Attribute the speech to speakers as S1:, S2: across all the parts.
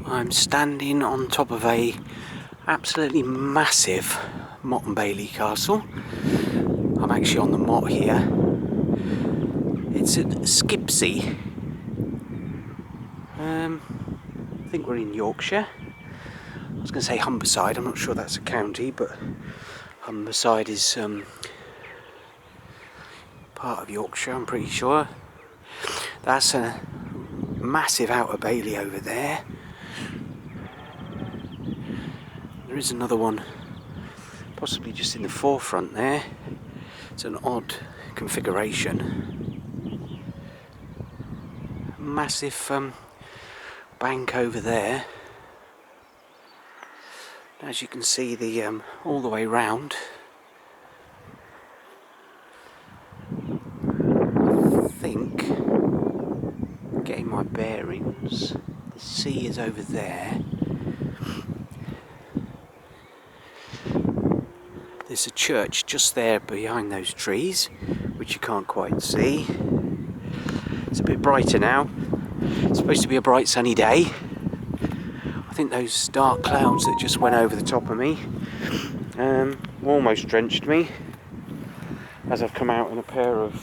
S1: I'm standing on top of a absolutely massive Motte and Bailey castle. I'm actually on the motte here. It's at Skipsea. I think we're in Yorkshire. I was going to say Humberside, I'm not sure that's a county, but Humberside is part of Yorkshire, I'm pretty sure. That's a massive outer bailey over there. There is another one possibly just in the forefront there. It's an odd configuration. Massive bank over there. As you can see, the all the way round. I think, getting my bearings, the sea is over there. There's a church just there behind those trees, which you can't quite see. It's a bit brighter now. It's supposed to be a bright sunny day. I think those dark clouds that just went over the top of me almost drenched me as I've come out in a pair of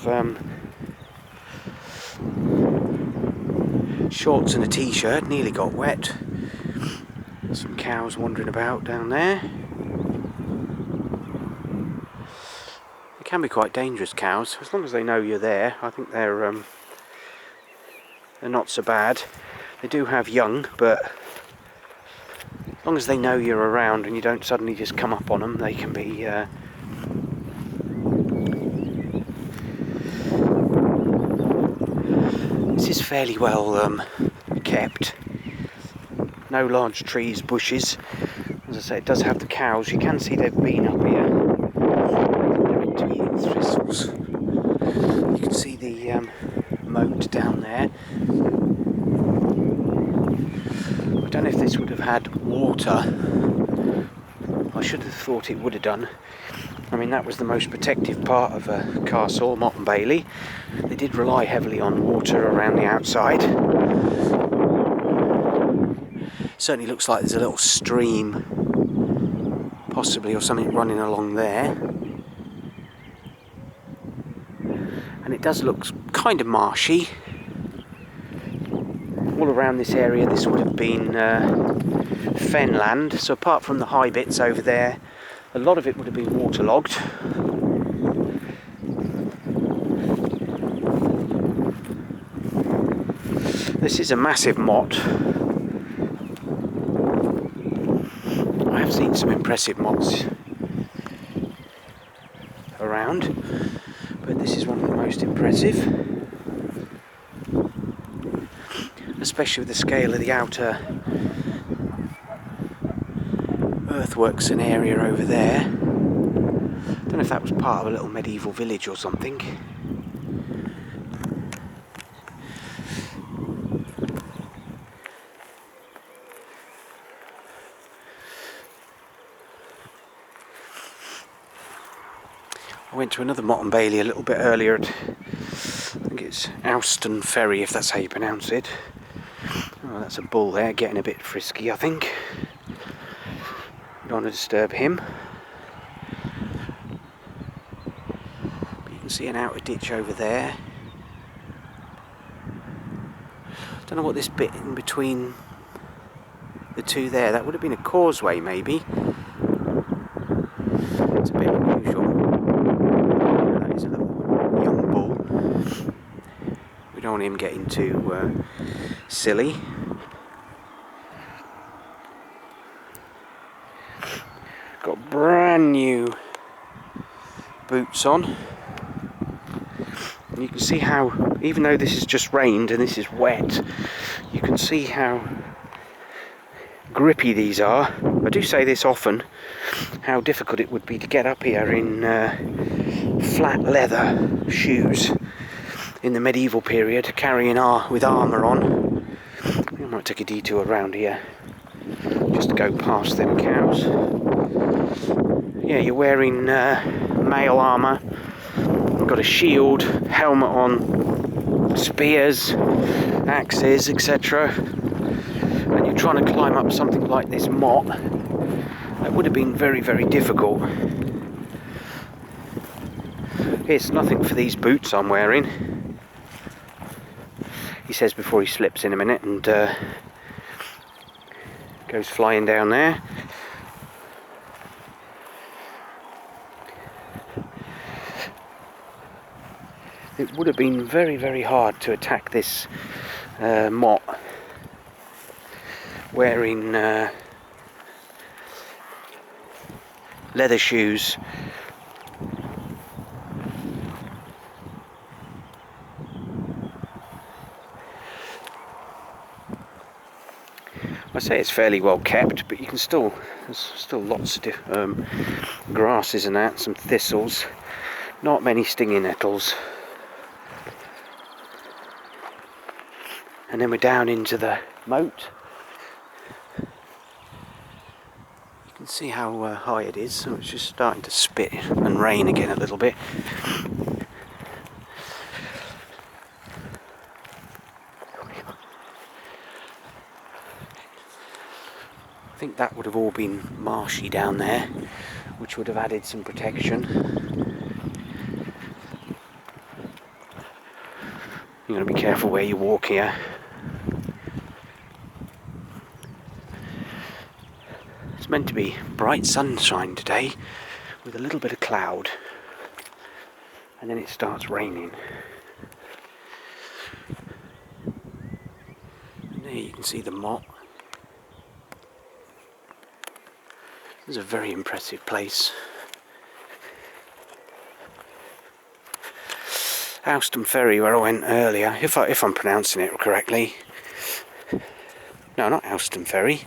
S1: shorts and a t-shirt. Nearly got wet. Some cows wandering about down there. They can be quite dangerous, cows. As long as they know you're there, I think they're not so bad. They do have young, but as long as they know you're around and you don't suddenly just come up on them, they can be this is fairly well kept. No large trees, bushes. As I say, it does have the cows. You can see they've been up here. They're into eating thistles. You can see the moat down there. I don't know if this would have had water. I should have thought it would have done. I mean, that was the most protective part of a castle, Motte and Bailey. They did rely heavily on water around the outside. Certainly looks like there's a little stream, possibly, or something running along there. And it does look kind of marshy. All around this area, this would have been fenland. So apart from the high bits over there, a lot of it would have been waterlogged. This is a massive motte. I have seen some impressive mottes around, but this is one of the most impressive, especially with the scale of the outer earthworks and area over there. I don't know if that was part of a little medieval village or something. I went to another Motte and Bailey a little bit earlier at, I think it's Ouston Ferry, if that's how you pronounce it. Oh, that's a bull there, getting a bit frisky, I think. Don't want to disturb him. But you can see an outer ditch over there. Don't know what this bit in between the two there, that would have been a causeway maybe. It's a bit unusual. That is a little young bull. We don't want him getting too silly. Got brand new boots on, and you can see how, even though this has just rained and this is wet, you can see how grippy these are. I do say this often, how difficult it would be to get up here in flat leather shoes in the medieval period, carrying with armour on. I might take a detour around here just to go past them cows. Yeah, you're wearing mail armour. I've got a shield, helmet on, spears, axes, etc. and you're trying to climb up something like this motte, that would have been very, very difficult. It's nothing for these boots I'm wearing, he says before he slips in a minute and goes flying down there. It would have been very, very hard to attack this motte wearing leather shoes. I say it's fairly well kept, but you can still, there's still lots of grasses and that, some thistles, not many stinging nettles. And then we're down into the moat. You can see how high it is, so it's just starting to spit and rain again a little bit. I think that would have all been marshy down there, which would have added some protection. You've got to be careful where you walk here. It's meant to be bright sunshine today with a little bit of cloud, and then it starts raining. And there you can see the motte. It's a very impressive place. Houston Ferry, where I went earlier, if I'm pronouncing it correctly. No, not Houston Ferry.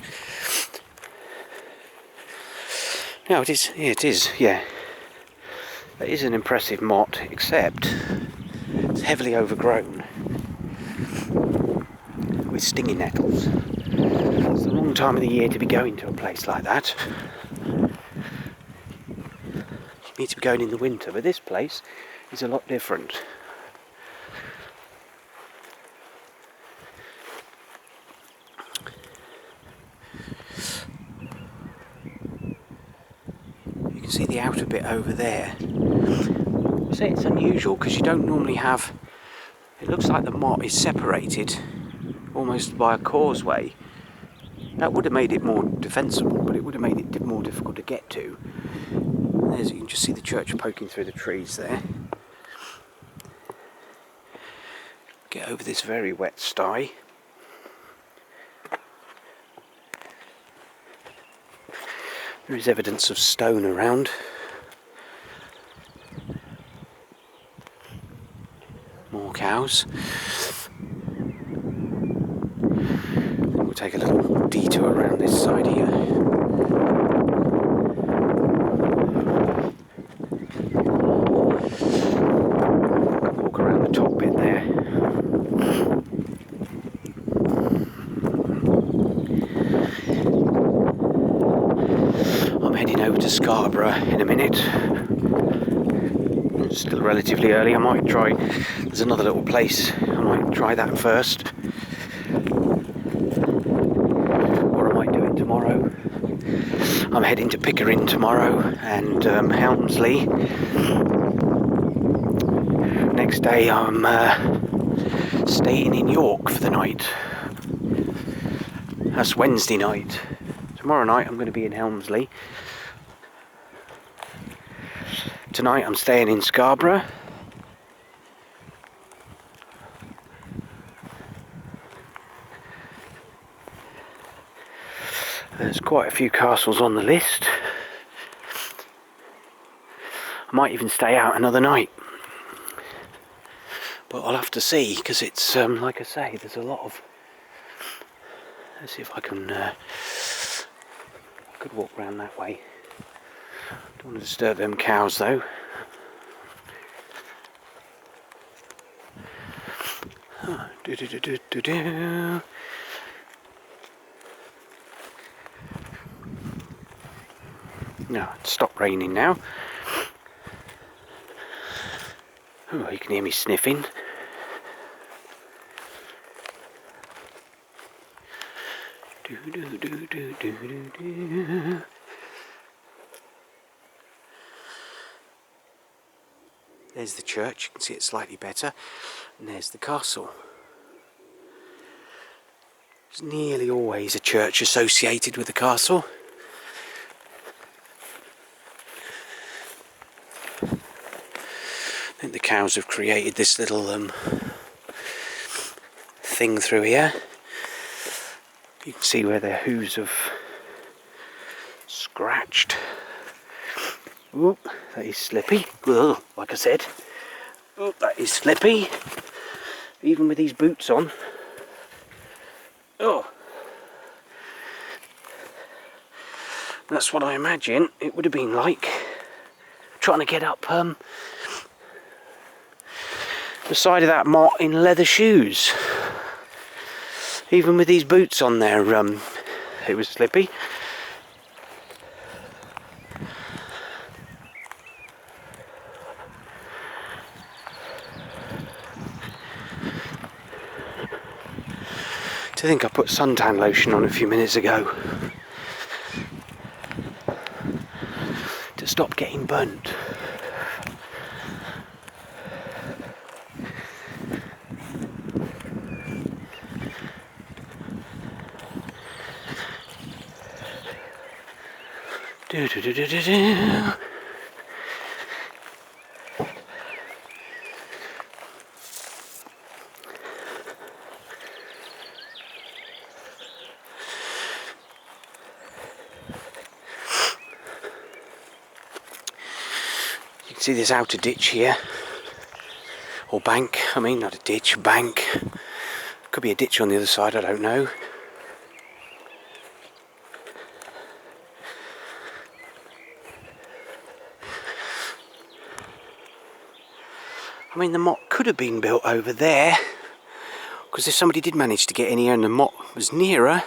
S1: No, it is. Yeah, it is. Yeah, it is an impressive motte, except it's heavily overgrown with stinging nettles. It's the wrong time of the year to be going to a place like that. You need to be going in the winter, but this place is a lot different. You can see the outer bit over there. I say it's unusual because you don't normally have, it looks like the motte is separated almost by a causeway. That would have made it more defensible, but it would have made it more difficult to get to. There's, you can just see the church poking through the trees there. Get over this very wet sty. There is evidence of stone around. More cows. We'll take a little detour around this side here. Walk around the top bit there. I'm heading over to Scarborough in a minute. It's still relatively early. I might try, there's another little place, I might try that first. Or I might do it tomorrow. I'm heading to Pickering tomorrow and Helmsley. Next day I'm staying in York for the night. That's Wednesday night. Tomorrow night I'm going to be in Helmsley. Tonight I'm staying in Scarborough. There's quite a few castles on the list. I might even stay out another night. But I'll have to see, because it's, like I say, there's a lot of... Let's see if I can... I could walk round that way. Don't want to disturb them cows though. No, it's stopped raining now. Oh, you can hear me sniffing. There's the church, you can see it slightly better, and there's the castle. There's nearly always a church associated with the castle. I think the cows have created this little thing through here. You can see where their hooves have scratched. Ooh, that is slippy. Ugh, like I said. Oh, that is slippy. Even with these boots on. Oh. That's what I imagine it would have been like trying to get up the side of that motte in leather shoes. Even with these boots on there, it was slippy. To think I put suntan lotion on a few minutes ago to stop getting burnt. Do do do do do do. You can see this outer ditch here, or bank, I mean not a ditch, a bank. Could be a ditch on the other side, I don't know. I mean the motte could have been built over there, because if somebody did manage to get in here and the motte was nearer,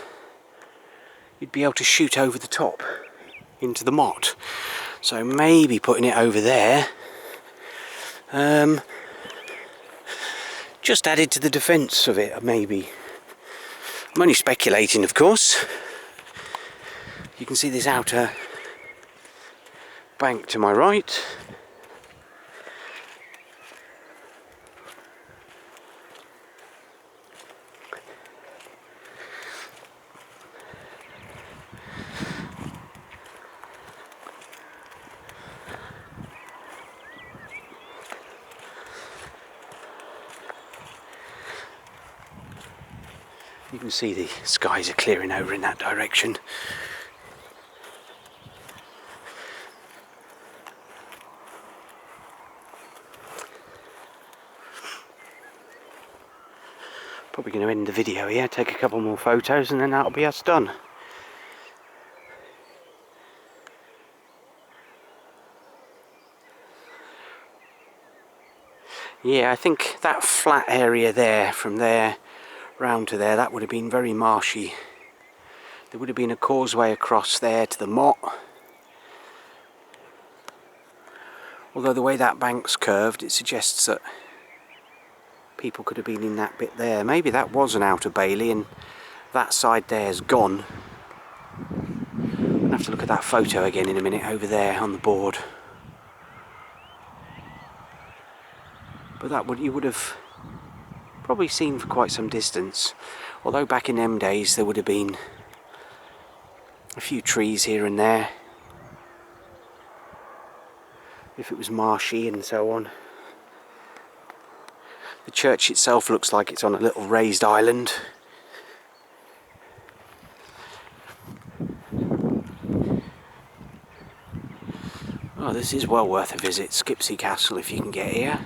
S1: you'd be able to shoot over the top into the motte. So maybe putting it over there just added to the defence of it, maybe. I'm only speculating, of course. You can see this outer bank to my right. You can see the skies are clearing over in that direction. Probably going to end the video here, take a couple more photos, and then that'll be us done. Yeah, I think that flat area there, from there round to there, that would have been very marshy. There would have been a causeway across there to the motte. Although the way that bank's curved, it suggests that people could have been in that bit there. Maybe that was an outer bailey and that side there's gone. I'll have to look at that photo again in a minute over there on the board. But that would, you would have probably seen for quite some distance. Although back in them days there would have been a few trees here and there, if it was marshy and so on. The church itself looks like it's on a little raised island. Oh, this is well worth a visit, Skipsea Castle, if you can get here.